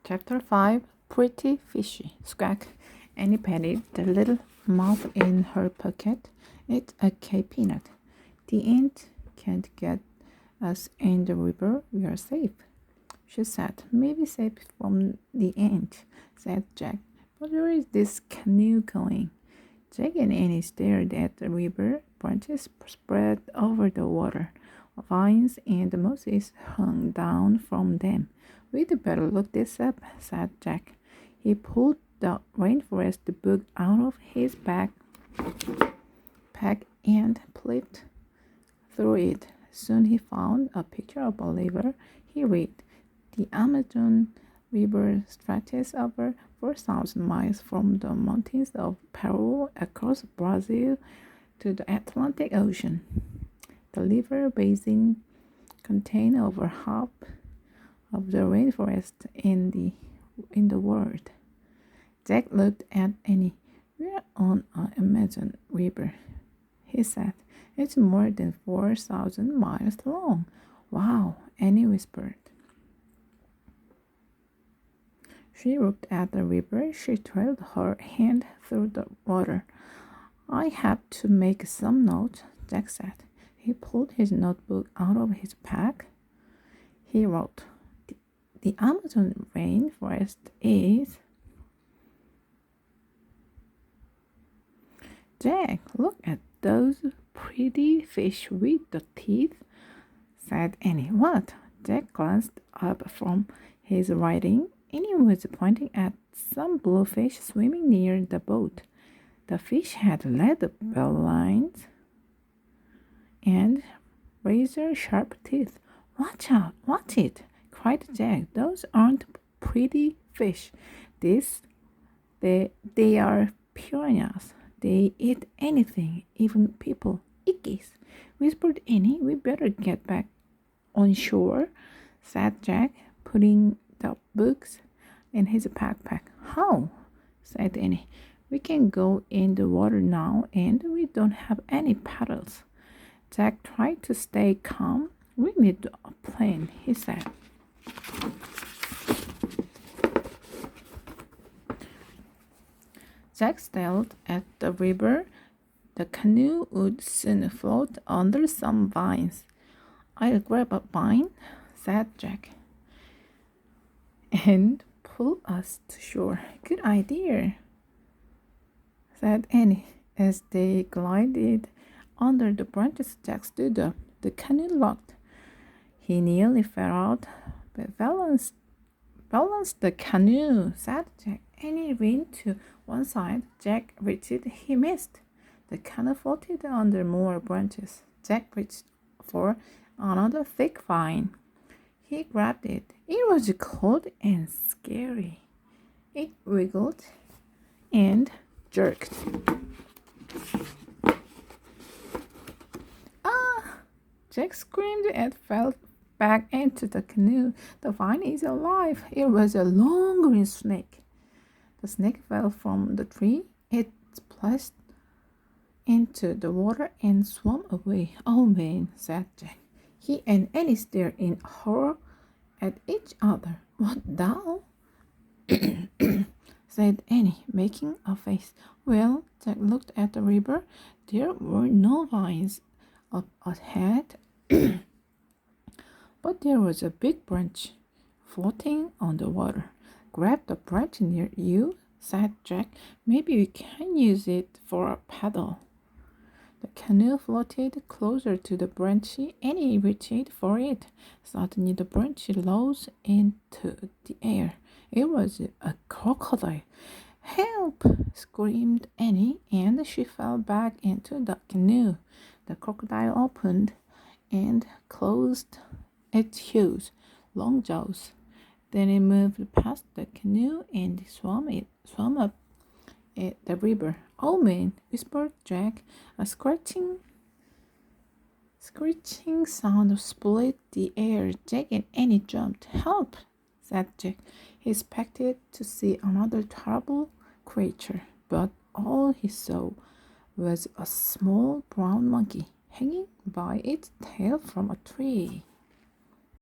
Chapter 5 Pretty Fishy. Squawk. Annie patted the little mouth in her pocket. It's a Cape peanut. The ant can't get us in the river. We are safe, she said. Maybe safe from the ant, said Jack. But where is this canoe going? Jack and Annie stared at the river. Branches spread over the water. Vines and mosses hung down from them. We'd better look this up, said Jack. He pulled the rainforest book out of his pack and flipped through it. Soon he found a picture of a river. He read, "The Amazon River stretches over 4,000 miles from the mountains of Peru across Brazil to the Atlantic Ocean. The river basin contains over half of the rainforest in the world." Jack looked at Annie. "We're on an Amazon River," he said. "It's more than 4,000 miles long." "Wow," Annie whispered. She looked at the river. She trailed her hand through the water. "I have to make some notes," Jack said. He pulled his notebook out of his pack. He wrote, The Amazon rainforest is..." "Jack, look at those pretty fish with the teeth," said Annie. "What?" Jack glanced up from his writing. Annie was pointing at some bluefish swimming near the boat. The fish had lead bell lines and razor-sharp teeth. "Watch out! Watch it!" cried Jack. "Those aren't pretty fish. They are piranhas. They eat anything, even people." "Ickies," whispered Annie. "We better get back on shore," said Jack, putting the books in his backpack. "How?" said Annie. "We can go in the water now, and we don't have any paddles." Jack tried to stay calm. "We need a plane," he said. Jack stared at the river. The canoe would soon float under some vines. "I'll grab a vine," said Jack, "and pull us to shore." "Good idea," said Annie. As they glided under the branches, Jack stood up. The canoe locked. He nearly fell out, but balance the canoe," said Jack. Annie leaned to one side. Jack reached. He missed. The canoe floated under more branches. Jack reached for another thick vine. He grabbed it. It was cold and scary. It wiggled and jerked. "Ah!" Jack screamed and fell back into the canoe. "The vine is alive." It was a long green snake. The snake fell from the tree. It splashed into the water and swam away. "Oh man," said Jack. He and Annie stared in horror at each other. "What now?" said Annie, making a face. "Well," Jack looked at the river. There were no vines up ahead. But there was a big branch floating on the water. "Grab the branch near you," said Jack. "Maybe we can use it for a paddle." The canoe floated closer to the branch. Annie reached for it. Suddenly the branch rose into the air. It was a crocodile. "Help!" screamed Annie, and she fell back into the canoe. The crocodile opened and closed its huge, long jaws. Then it moved past the canoe and swam up the river. "Oh man," whispered Jack. A screeching sound split the air. Jack and Annie jumped. "Help!" said Jack. He expected to see another terrible creature, but all he saw was a small brown monkey hanging by its tail from a tree.